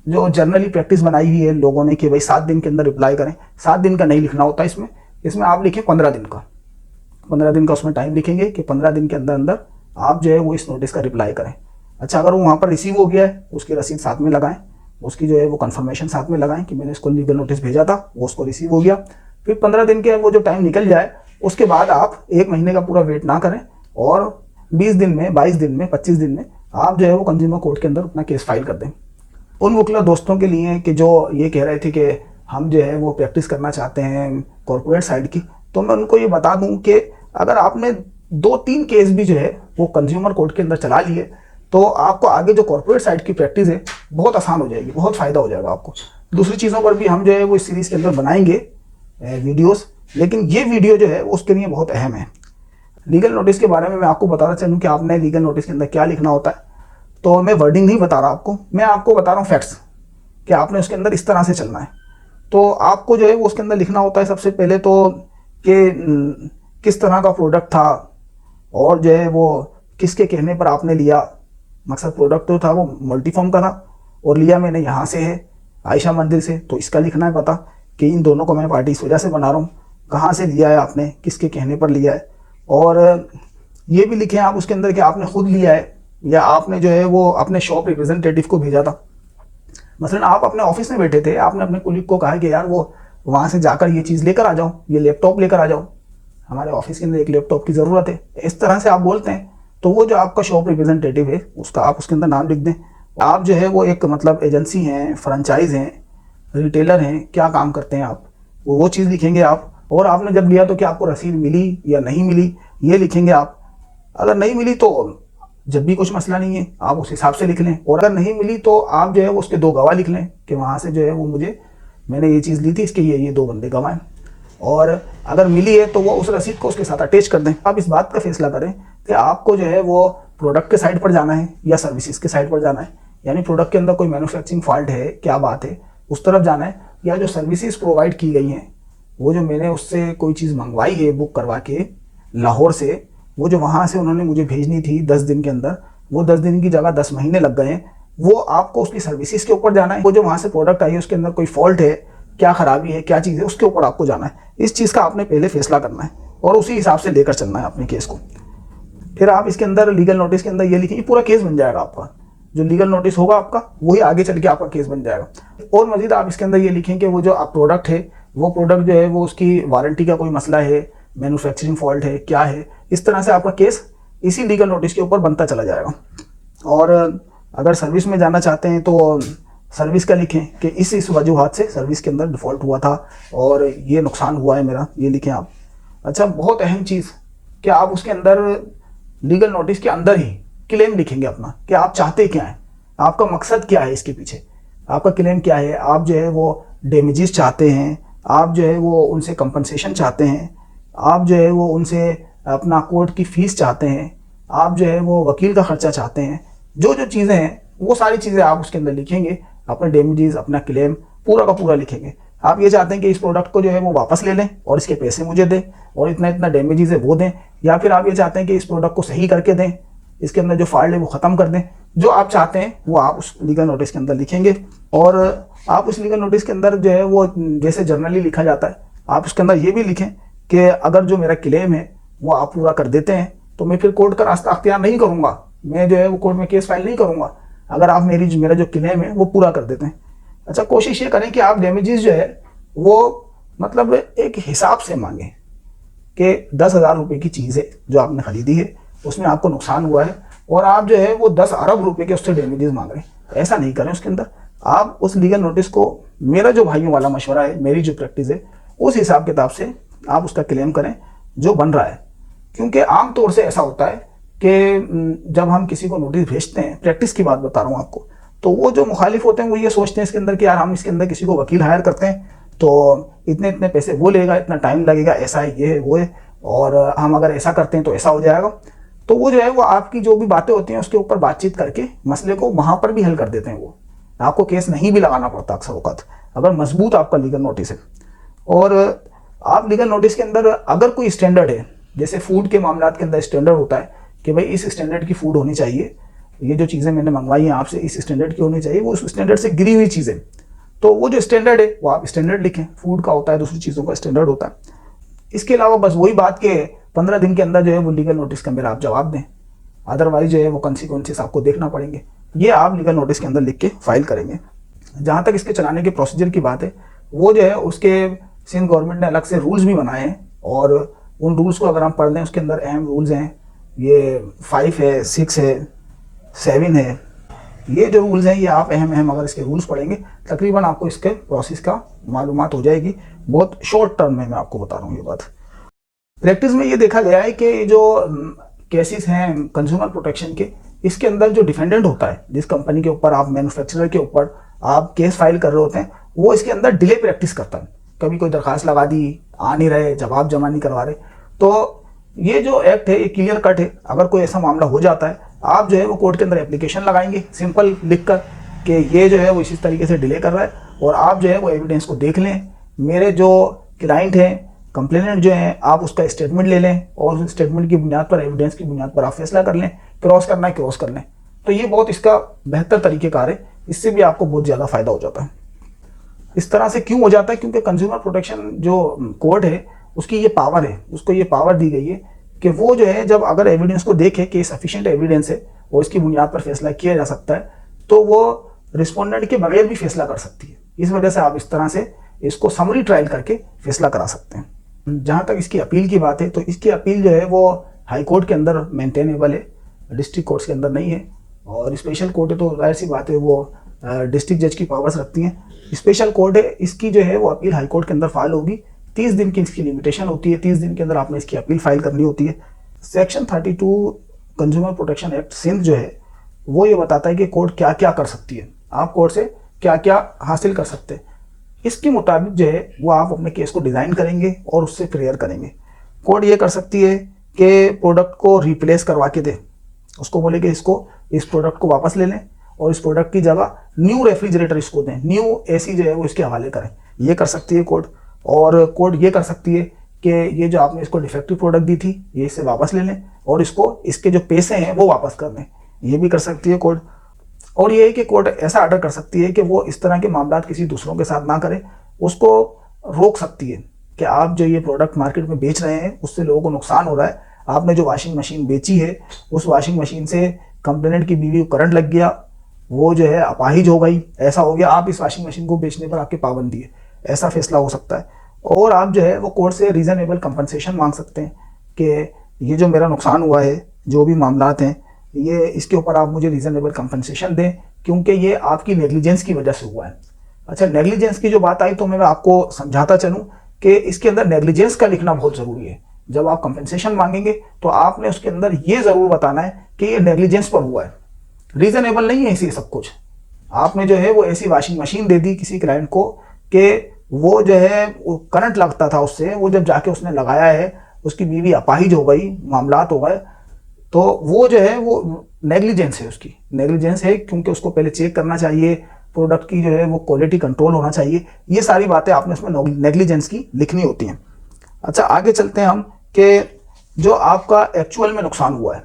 जो जर्नली प्रैक्टिस बनाई हुई है लोगों ने कि भाई 7 दिन के अंदर रिप्लाई करें, 7 दिन का नहीं लिखना होता इसमें आप लिखें 15 दिन का, 15 दिन का उसमें टाइम लिखेंगे कि 15 दिन के अंदर अंदर आप जो है वो इस नोटिस का रिप्लाई करें। अच्छा, अगर वो वहाँ पर रिसीव हो गया है उसकी रसीद साथ में लगाएं, उसकी जो है वो कंफर्मेशन साथ में लगाएं कि मैंने इसको लीगल नोटिस भेजा था, वो उसको रिसीव हो गया। फिर 15 दिन के वो जो टाइम निकल जाए उसके बाद आप 1 महीने का पूरा वेट ना करें, और 20 दिन में, 22 दिन में, 25 दिन में आप जो है वो कंज्यूमर कोर्ट के अंदर अपना केस फाइल कर दें। उन वकीला दोस्तों के लिए कि जो ये कह रहे थे कि हम जो है वो प्रैक्टिस करना चाहते हैं कॉर्पोरेट साइड की, तो मैं उनको ये बता दूं कि अगर आपने 2-3 केस भी जो है वो कंज्यूमर कोर्ट के अंदर चला लिए तो आपको आगे जो कॉर्पोरेट साइड की प्रैक्टिस है बहुत आसान हो जाएगी, बहुत फ़ायदा हो जाएगा आपको। दूसरी चीज़ों पर भी हम जो है वो इस सीरीज़ के अंदर बनाएंगे वीडियोस, लेकिन ये वीडियो जो है उसके लिए बहुत अहम है। लीगल नोटिस के बारे में मैं आपको बताना चाहूँ कि आपने लीगल नोटिस के अंदर क्या लिखना होता है, तो मैं वर्डिंग नहीं बता रहा आपको, मैं आपको बता रहा हूँ फैक्ट्स कि आपने उसके अंदर इस तरह से चलना है। तो आपको जो है वो उसके अंदर लिखना होता है सबसे पहले तो कि किस तरह का प्रोडक्ट था, और जो है वो किसके कहने पर आपने लिया। मकसद प्रोडक्ट तो था वो मल्टीफॉर्म का था और लिया मैंने यहाँ से है, आयशा मंदिर से, तो इसका लिखना है पता कि इन दोनों को मैं पार्टी इस वजह से बना रहा हूँ, कहाँ से लिया है आपने, किसके कहने पर लिया है। और ये भी लिखें आप उसके अंदर कि आपने खुद लिया है या आपने जो है वो अपने शॉप रिप्रेजेंटेटिव को भेजा था। मसलन आप अपने ऑफिस में बैठे थे, आपने अपने कुलीग को कहा कि यार वो वहाँ से जाकर ये चीज़ लेकर आ जाओ, ये लैपटॉप लेकर आ जाओ, हमारे ऑफिस के अंदर एक लैपटॉप की ज़रूरत है, इस तरह से आप बोलते हैं, तो वो जो आपका शॉप रिप्रेजेंटेटिव है उसका आप उसके अंदर नाम लिख दें। आप जो है वो एक मतलब एजेंसी हैं, फ्रेंचाइज हैं, रिटेलर हैं, क्या काम करते हैं आप, वो चीज़ लिखेंगे आप। और आपने जब लिया तो क्या आपको रसीद मिली या नहीं मिली ये लिखेंगे आप। अगर नहीं मिली तो जब भी कुछ मसला नहीं है आप उस हिसाब से लिख लें, और अगर नहीं मिली तो आप जो है उसके 2 गवाह लिख लें कि वहाँ से जो है वो मैंने ये चीज़ ली थी, इसके ये 2 बंदे गवाह हैं। और अगर मिली है तो वो उस रसीद को उसके साथ अटैच कर दें। आप इस बात का फैसला करें कि आपको जो है वो प्रोडक्ट के साइड पर जाना है या सर्विसेज के साइड पर जाना है, यानी प्रोडक्ट के अंदर कोई मैन्युफैक्चरिंग फॉल्ट है, क्या बात है, उस तरफ जाना है, या जो सर्विसेज प्रोवाइड की गई हैं, वो जो मैंने उससे कोई चीज़ मंगवाई है बुक करवा के लाहौर से, वो जो वहाँ से उन्होंने मुझे भेजनी थी 10 दिन के अंदर, वो 10 दिन की जगह 10 महीने लग गए हैं, वो आपको उसकी सर्विसेज के ऊपर जाना है। वो जो वहाँ से प्रोडक्ट आई है उसके अंदर कोई फॉल्ट है, क्या खराबी है, क्या चीज़ है, उसके ऊपर आपको जाना है। इस चीज़ का आपने पहले फैसला करना है और उसी हिसाब से लेकर चलना है अपने केस को। फिर आप इसके अंदर लीगल नोटिस के अंदर ये लिखिए, पूरा केस बन जाएगा आपका। जो लीगल नोटिस होगा आपका वही आगे चल के आपका केस बन जाएगा। और मजीद आप इसके अंदर ये लिखें कि वो जो आप प्रोडक्ट है, वो प्रोडक्ट जो है वो उसकी वारंटी का कोई मसला है, मैन्युफैक्चरिंग फॉल्ट है, क्या है। इस तरह से आपका केस इसी लीगल नोटिस के ऊपर बनता चला जाएगा। और अगर सर्विस में जाना चाहते हैं तो सर्विस का लिखें कि इस वजूहात से सर्विस के अंदर डिफ़ॉल्ट हुआ था और ये नुकसान हुआ है मेरा, ये लिखें आप। अच्छा, बहुत अहम चीज़ कि आप उसके अंदर लीगल नोटिस के अंदर ही क्लेम लिखेंगे अपना, कि आप चाहते क्या हैं, आपका मकसद क्या है इसके पीछे, आपका क्लेम क्या है। आप जो है वो डैमेजेस चाहते हैं, आप जो है वो उनसे कंपनसेशन चाहते हैं, आप जो है वो उनसे अपना कोर्ट की फ़ीस चाहते हैं, आप जो है वो वकील का ख़र्चा चाहते हैं। जो जो चीज़ें हैं वो सारी चीज़ें आप उसके अंदर लिखेंगे, अपने डैमेजेस, अपना क्लेम पूरा का पूरा लिखेंगे। आप ये चाहते हैं कि इस प्रोडक्ट को जो है वो वापस ले लें और इसके पैसे मुझे दें और इतना इतना डैमेजेस है वो दें, या फिर आप ये चाहते हैं कि इस प्रोडक्ट को सही करके दें, इसके अंदर जो फॉल्ट है वो ख़त्म कर दें। जो आप चाहते हैं वो आप उस लीगल नोटिस के अंदर लिखेंगे। और आप उस लीगल नोटिस के अंदर जो है वो जैसे जर्नली लिखा जाता है, आप उसके अंदर ये भी लिखें कि अगर जो मेरा क्लेम है वो आप पूरा कर देते हैं तो मैं फिर कोर्ट का रास्ता अख्तियार नहीं करूँगा, मैं जो है वो कोर्ट में केस फाइल नहीं करूँगा, अगर आप मेरा जो क्लेम है वो पूरा कर देते हैं। अच्छा, कोशिश ये करें कि आप डैमेजेस जो है वो मतलब एक हिसाब से मांगें कि 10,000 रुपये की चीज़ है जो आपने ख़रीदी है, उसमें आपको नुकसान हुआ है और आप जो है वो 10 अरब रुपए के उससे डैमेजेस मांग रहे हैं। ऐसा नहीं करें। उसके अंदर आप उस लीगल नोटिस को, मेरा जो भाइयों वाला मशवरा है, मेरी जो प्रैक्टिस है, उस हिसाब किताब से आप उसका क्लेम करें जो बन रहा है। क्योंकि आम तौर से ऐसा होता है कि जब हम किसी को नोटिस भेजते हैं, प्रैक्टिस की बात बता रहा हूँ आपको, तो वो जो मुखालिफ होते हैं वो ये सोचते हैं इसके अंदर कि यार हम इसके अंदर किसी को वकील हायर करते हैं तो इतने इतने पैसे वो लेगा, इतना टाइम लगेगा, ऐसा है, ये है, वो है, और हम अगर ऐसा करते हैं तो ऐसा हो जाएगा। तो वो जो है वो आपकी जो भी बातें होती हैं उसके ऊपर बातचीत करके मसले को वहाँ पर भी हल कर देते हैं। वो आपको केस नहीं भी लगाना पड़ता अक्सर वक़्त, अगर मजबूत आपका लीगल नोटिस है। और आप लीगल नोटिस के अंदर अगर कोई स्टैंडर्ड है, जैसे फूड के मामलात के अंदर स्टैंडर्ड होता है कि भाई इस स्टैंडर्ड की फूड होनी चाहिए, ये जो चीज़ें मैंने मंगवाई हैं आपसे इस स्टैंडर्ड की होनी चाहिए, वो उस स्टैंडर्ड से गिरी हुई चीज़ें, तो वो जो स्टैंडर्ड है वो आप स्टैंडर्ड लिखें। फूड का होता है, दूसरी चीज़ों का स्टैंडर्ड होता है। इसके अलावा बस वही बात के 15 दिन के अंदर जो है वो लीगल नोटिस का मेरा आप जवाब दें, अदरवाइज जो है वो कॉन्सिक्वेंसेस आपको देखना पड़ेंगे। ये आप लीगल नोटिस के अंदर लिख के फाइल करेंगे। जहाँ तक इसके चलाने के प्रोसीजर की बात है, वो जो है उसके सिंध गवर्नमेंट ने अलग से रूल्स भी बनाए हैं और उन रूल्स को अगर हम पढ़ लें उसके अंदर अहम रूल्स हैं, ये 5 है, 6 है, 7 है। ये जो रूल्स हैं ये आप अहम अगर इसके रूल्स पढ़ेंगे तकरीबन आपको इसके प्रोसेस का मालूमात हो जाएगी। बहुत शॉर्ट टर्म में मैं आपको बता रहा हूँ ये बात। प्रैक्टिस में ये देखा गया है कि जो केसेस हैं कंज्यूमर प्रोटेक्शन के, इसके अंदर जो डिफेंडेंट होता है, जिस कंपनी के ऊपर आप, मैन्युफैक्चरर के ऊपर आप केस फाइल कर रहे होते हैं, वो इसके अंदर डिले प्रैक्टिस करता है। कभी कोई दरखास्त लगा दी, आ नहीं रहे, जवाब जमा नहीं करवा रहे। तो ये जो एक्ट है ये क्लियर कट है। अगर कोई ऐसा मामला हो जाता है, आप जो है वो कोर्ट के अंदर एप्लीकेशन लगाएंगे सिंपल लिख कर कि ये जो है वो इसी तरीके से डिले कर रहा है, और आप जो है वो एविडेंस को देख लें। मेरे जो क्लाइंट हैं, कंप्लेनेंट जो हैं, आप उसका स्टेटमेंट ले लें और उस स्टेटमेंट की बुनियाद पर, एविडेंस की बुनियाद पर आप फैसला कर लें। क्रॉस करना है क्रॉस कर लें। तो ये बहुत इसका बेहतर तरीक़ेकार है, इससे भी आपको बहुत ज़्यादा फ़ायदा हो जाता है। इस तरह से क्यों हो जाता है? क्योंकि कंज्यूमर प्रोटेक्शन जो कोर्ट है उसकी ये पावर है, उसको ये पावर दी गई है कि वो जो है जब अगर एविडेंस को देखे कि सफिशिएंट एविडेंस है और इसकी बुनियाद पर फैसला किया जा सकता है, तो वो रिस्पोंडेंट के बगैर भी फैसला कर सकती है। इस वजह से आप इस तरह से इसको समरी ट्रायल करके फैसला करा सकते हैं। जहाँ तक इसकी अपील की बात है, तो इसकी अपील जो है वो हाई कोर्ट के अंदर मेंटेनेबल है, डिस्ट्रिक्ट कोर्ट्स के अंदर नहीं है। और स्पेशल कोर्ट है तो जाहिर सी बात है वो डिस्ट्रिक्ट जज की पावर्स रखती हैं। स्पेशल कोर्ट है, इसकी जो है वो अपील हाई कोर्ट के अंदर फाइल होगी। 30 दिन की इसकी लिमिटेशन होती है, 30 दिन के अंदर आपने इसकी अपील फाइल करनी होती है। सेक्शन 32 कंज्यूमर प्रोटेक्शन एक्ट सिंध जो है वो ये बताता है कि कोर्ट क्या क्या कर सकती है, आप कोर्ट से क्या क्या हासिल कर सकते हैं। इसके मुताबिक जो है वो आप अपने केस को डिज़ाइन करेंगे और उससे प्रेयर करेंगे। कोर्ट ये कर सकती है कि प्रोडक्ट को रिप्लेस करवा के दे, उसको बोले कि इस प्रोडक्ट को वापस ले लें और इस प्रोडक्ट की जगह न्यू रेफ्रिजरेटर इसको दें, न्यू एसी जो है वो इसके हवाले करें। ये कर सकती है कोर्ट। और कोर्ट ये कर सकती है कि ये जो आपने इसको डिफेक्टिव प्रोडक्ट दी थी ये इससे वापस ले लें और इसके जो पैसे हैं वो वापस कर दें। ये भी कर सकती है कोर्ट। और ये है कि कोर्ट ऐसा ऑर्डर कर सकती है कि वो इस तरह के मामला किसी दूसरों के साथ ना करे, उसको रोक सकती है कि आप जो ये प्रोडक्ट मार्केट में बेच रहे हैं उससे लोगों को नुकसान हो रहा है। आपने जो वॉशिंग मशीन बेची है उस वॉशिंग मशीन से कंप्लेनेंट की बीवी को करंट लग गया, वो जो है अपाहिज हो गई, ऐसा हो गया, आप इस वॉशिंग मशीन को बेचने पर आपकी पाबंदी है, ऐसा फैसला हो सकता है। और आप जो है वो कोर्ट से रीजनेबल कंपनसेशन मांग सकते हैं कि ये जो मेरा नुकसान हुआ है, जो भी मामलात हैं, ये इसके ऊपर आप मुझे रीजनेबल कंपनसेशन दें, क्योंकि ये आपकी नेग्लिजेंस की वजह से हुआ है। अच्छा, नेग्लिजेंस की जो बात आई तो मैं आपको समझाता चलूँ कि इसके अंदर नेग्लिजेंस का लिखना बहुत ज़रूरी है। जब आप कंपनसेशन मांगेंगे तो आपने उसके अंदर ये ज़रूर बताना है कि ये नेग्लिजेंस पर हुआ है, रीजनेबल नहीं है इसी सब कुछ। आपने जो है वो ऐसी वॉशिंग मशीन दे दी किसी क्लाइंट को कि वो जो है करंट लगता था उससे, वो जब जाके उसने लगाया है उसकी बीवी अपाहिज हो गई, मामलात हो गए, तो वो जो है वो नेग्लिजेंस है, उसकी नेग्लिजेंस है, क्योंकि उसको पहले चेक करना चाहिए, प्रोडक्ट की जो है वो क्वालिटी कंट्रोल होना चाहिए। ये सारी बातें आपने उसमें नेग्लिजेंस की लिखनी होती हैं। अच्छा, आगे चलते हैं हम कि जो आपका एक्चुअल में नुकसान हुआ है,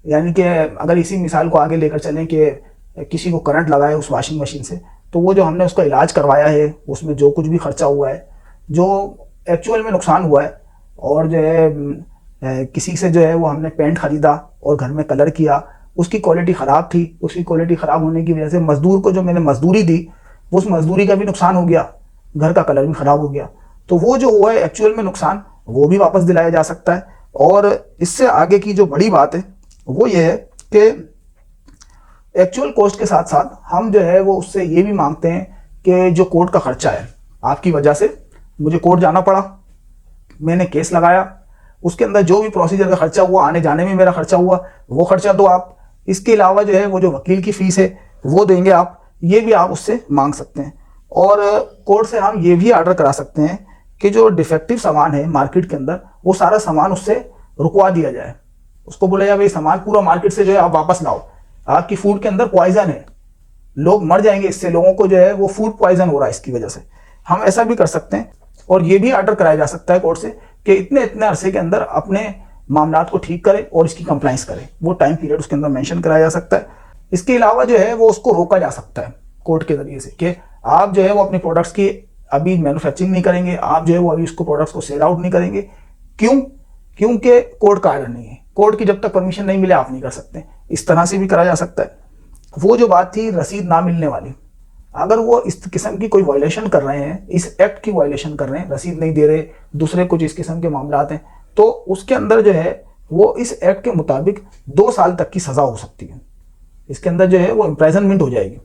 यानी कि अगर इसी मिसाल को आगे लेकर चलें कि किसी को करंट लगा है उस वॉशिंग मशीन से, तो वो जो हमने उसका इलाज करवाया है उसमें जो कुछ भी खर्चा हुआ है, जो एक्चुअल में नुकसान हुआ है, और जो है किसी से जो है वो हमने पेंट खरीदा और घर में कलर किया, उसकी क्वालिटी ख़राब थी, उसकी क्वालिटी ख़राब होने की वजह से मज़दूर को जो मैंने मज़दूरी दी उस मज़दूरी का भी नुकसान हो गया, घर का कलर भी ख़राब हो गया, तो वो जो हुआ है एक्चुअल में नुकसान, वो भी वापस दिलाया जा सकता है। और इससे आगे की जो बड़ी बात है वो ये है कि एक्चुअल कॉस्ट के साथ साथ हम जो है वो उससे ये भी मांगते हैं कि जो कोर्ट का खर्चा है, आपकी वजह से मुझे कोर्ट जाना पड़ा, मैंने केस लगाया, उसके अंदर जो भी प्रोसीजर का खर्चा हुआ, आने जाने में मेरा खर्चा हुआ, वो खर्चा तो आप, इसके अलावा जो है वो जो वकील की फीस है वो देंगे आप, ये भी आप उससे मांग सकते हैं। और कोर्ट से हम ये भी ऑर्डर करा सकते हैं कि जो डिफेक्टिव सामान है मार्केट के अंदर, वो सारा सामान उससे रुकवा दिया जाए, उसको बोला जाए भाई सामान पूरा मार्केट से जो है आप वापस लाओ, आपकी फूड के अंदर पॉइजन है, लोग मर जाएंगे इससे, लोगों को जो है वो फूड पॉइजन हो रहा है इसकी वजह से। हम ऐसा भी कर सकते हैं। और ये भी ऑर्डर कराया जा सकता है कोर्ट से कि इतने इतने अरसे के अंदर अपने मामलात को ठीक करें और इसकी कंप्लाइंस करें, वो टाइम पीरियड उसके अंदर मेंशन कराया जा सकता है। इसके अलावा जो है वो उसको रोका जा सकता है कोर्ट के जरिए से कि आप जो है वो अपने प्रोडक्ट्स की अभी मैन्युफैक्चरिंग नहीं करेंगे, आप जो है वो अभी उसको प्रोडक्ट्स को सेल आउट नहीं करेंगे। क्यों? क्योंकि कोर्ट का ऑर्डर नहीं है, कोर्ट की जब तक परमिशन नहीं मिले आप नहीं कर सकते। इस तरह से भी करा जा सकता है। वो जो बात थी रसीद ना मिलने वाली, अगर वो इस किस्म की कोई वायलेशन कर रहे हैं, इस एक्ट की वायलेशन कर रहे हैं, रसीद नहीं दे रहे, दूसरे कुछ इस किस्म के मामलात हैं, तो उसके अंदर जो है वो इस एक्ट के मुताबिक 2 साल तक की सज़ा हो सकती है। इसके अंदर जो है वो इम्प्राइजनमेंट हो जाएगी,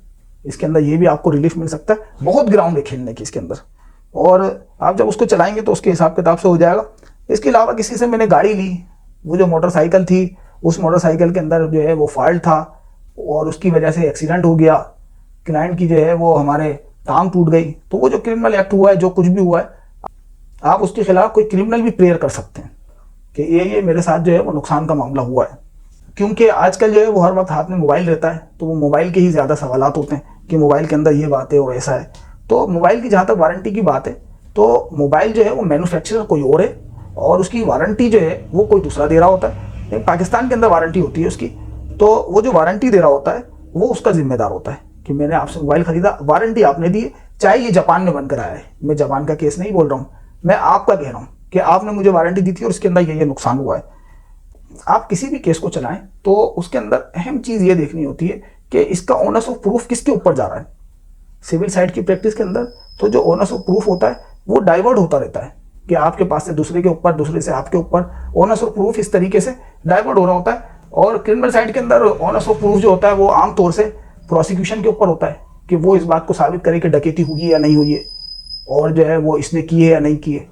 इसके अंदर ये भी आपको रिलीफ मिल सकता है। बहुत ग्राउंड है खेलने की इसके अंदर, और आप जब उसको चलाएंगे तो उसके हिसाब किताब से हो जाएगा। इसके अलावा किसी से मैंने गाड़ी ली, वो जो मोटरसाइकिल थी, उस मोटरसाइकिल के अंदर जो है वो फॉल्ट था और उसकी वजह से एक्सीडेंट हो गया, क्लाइंट की जो है वो हमारे टांग टूट गई, तो वो जो क्रिमिनल एक्ट हुआ है, जो कुछ भी हुआ है, आप उसके खिलाफ कोई क्रिमिनल भी प्रेयर कर सकते हैं कि ये मेरे साथ जो है वो नुकसान का मामला हुआ है। क्योंकि आजकल जो है वो हर वक्त हाथ में मोबाइल रहता है, तो वो मोबाइल के ही ज़्यादा सवालात होते हैं कि मोबाइल के अंदर ये बात है और ऐसा है। तो मोबाइल की जहाँ तक वारंटी की बात है, तो मोबाइल जो है वो मैन्युफैक्चरर कोई और है और उसकी वारंटी जो है वो कोई दूसरा दे रहा होता है। लेकिन पाकिस्तान के अंदर वारंटी होती है उसकी, तो वो जो वारंटी दे रहा होता है वो उसका जिम्मेदार होता है कि मैंने आपसे मोबाइल खरीदा, वारंटी आपने दी, चाहे ये जापान में बनकर आया है। मैं जापान का केस नहीं बोल रहा हूँ, मैं आपका कह रहा हूँ कि आपने मुझे वारंटी दी थी और इसके अंदर ये नुकसान हुआ है। आप किसी भी केस को चलाएं तो उसके अंदर अहम चीज़ ये देखनी होती है कि इसका ओनर्स ऑफ प्रूफ किसके ऊपर जा रहा है। सिविल साइड की प्रैक्टिस के अंदर तो जो ओनर्स ऑफ प्रूफ होता है वो डाइवर्ट होता रहता है कि आपके पास से दूसरे के ऊपर, दूसरे से आपके ऊपर, ओनर्स ऑफ प्रूफ इस तरीके से डाइवर्ट हो रहा होता है। और क्रिमिनल साइड के अंदर ओनर्स ऑफ प्रूफ जो होता है वो आमतौर से प्रोसिक्यूशन के ऊपर होता है कि वो इस बात को साबित करे कि डकैती हुई है या नहीं हुई है, और जो है वो इसने की है या नहीं की है।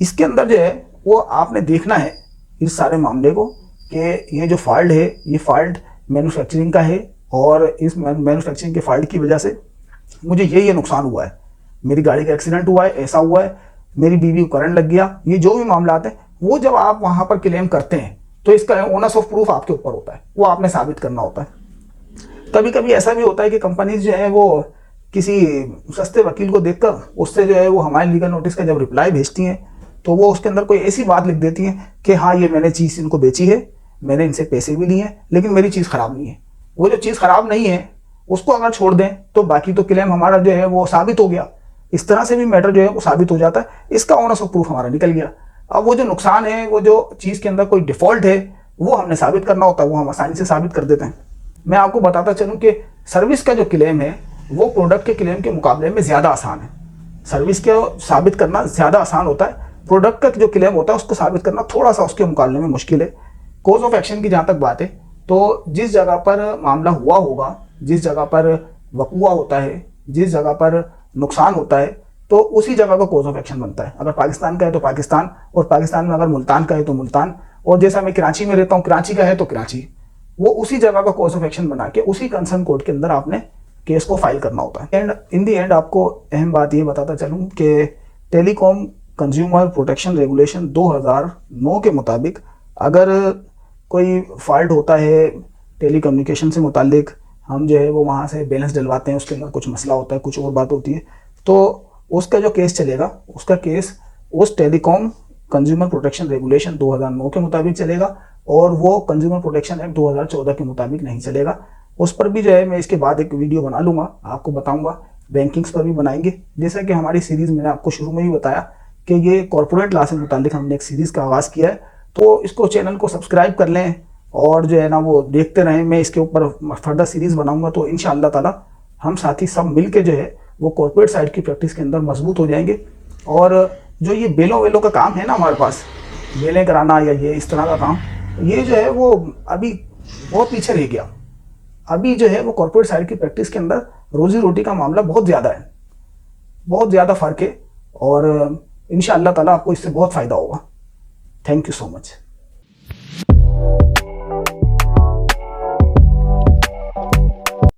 इसके अंदर जो है वो आपने देखना है इस सारे मामले को कि ये जो फॉल्ट है ये फॉल्ट मैन्युफैक्चरिंग का है, और इस मैन्युफैक्चरिंग के फॉल्ट की वजह से मुझे ये नुकसान हुआ है, मेरी गाड़ी का एक्सीडेंट हुआ है, ऐसा हुआ है, मेरी बीवी को करंट लग गया, ये जो भी मामला आते हैं वो जब आप वहाँ पर क्लेम करते हैं तो इसका ओनर्स ऑफ प्रूफ आपके ऊपर होता है, वो आपने साबित करना होता है। कभी कभी ऐसा भी होता है कि कंपनीज जो है वो किसी सस्ते वकील को देखकर उससे जो है वो हमारे लीगल नोटिस का जब रिप्लाई भेजती हैं तो वो उसके अंदर कोई ऐसी बात लिख देती हैं कि हाँ ये मैंने चीज़ इनको बेची है, मैंने इनसे पैसे भी लिए हैं, लेकिन मेरी चीज़ ख़राब नहीं है। वो जो चीज़ ख़राब नहीं है उसको अगर छोड़ दें तो बाकी तो क्लेम हमारा जो है वो साबित हो गया, इस तरह से भी मैटर जो है वो साबित हो जाता है। इसका ऑनर्स ऑफ प्रूफ हमारा निकल गया। अब वो जो नुकसान है, वो जो चीज़ के अंदर कोई डिफॉल्ट है, वो हमने साबित करना होता है, वो हम आसानी से साबित कर देते हैं। मैं आपको बताता चलूँ कि सर्विस का जो क्लेम है वो प्रोडक्ट के क्लेम के मुकाबले में ज़्यादा आसान है। सर्विस को साबित करना ज़्यादा आसान होता है, प्रोडक्ट का जो क्लेम होता है उसको साबित करना थोड़ा सा उसके मुकाबले में मुश्किल है। कोज ऑफ एक्शन की जहाँ तक बात है, तो जिस जगह पर मामला हुआ होगा, जिस जगह पर वक़ूआ होता है, जिस जगह पर नुकसान होता है, तो उसी जगह का कोज ऑफ एक्शन बनता है। अगर पाकिस्तान का है तो पाकिस्तान, और पाकिस्तान में अगर मुल्तान का है तो मुल्तान, और जैसा मैं कराची में रहता हूँ, कराची का है तो कराची, वो उसी जगह का कोज ऑफ एक्शन बना के उसी कंसर्न कोर्ट के अंदर आपने केस को फाइल करना होता है। एंड इन दी एंड आपको अहम बात ये बताता चलूँ कि टेलीकॉम कंज्यूमर प्रोटेक्शन रेगुलेशन 2009 के मुताबिक अगर कोई फॉल्ट होता है टेली कम्युनिकेशन से मुतालिक, हम जो है वो वहाँ से बैलेंस डलवाते हैं, उसके अंदर कुछ मसला होता है, कुछ और बात होती है, तो उसका जो केस चलेगा, उसका केस उस टेलीकॉम कंज्यूमर प्रोटेक्शन रेगुलेशन 2009 के मुताबिक चलेगा, और वो कंज्यूमर प्रोटेक्शन एक्ट 2014 के मुताबिक नहीं चलेगा। उस पर भी जो है मैं इसके बाद एक वीडियो बना लूँगा, आपको बताऊँगा। बैंकिंग्स पर भी बनाएंगे। जैसा कि हमारी सीरीज़ मैंने आपको शुरू में ही बताया कि ये कॉर्पोरेट लॉ से मुतालिक हमने एक सीरीज़ का आगाज़ किया है, तो इसको चैनल को सब्सक्राइब कर लें और जो है ना वो देखते रहें। मैं इसके ऊपर फर्दर सीरीज़ बनाऊंगा, तो इंशाअल्लाह ताला हम साथी सब मिल के जो है वो कॉर्पोरेट साइड की प्रैक्टिस के अंदर मजबूत हो जाएंगे। और जो ये बेलों वेलों का काम है ना हमारे पास, बेलें कराना या ये इस तरह का काम, ये जो है वो अभी बहुत पीछे रह गया। अभी जो है वो कॉर्पोरेट साइड की प्रैक्टिस के अंदर रोजी रोटी का मामला बहुत ज़्यादा है, बहुत ज़्यादा फ़र्क है, और इंशाअल्लाह ताला आपको इससे बहुत फ़ायदा होगा। Thank you so much.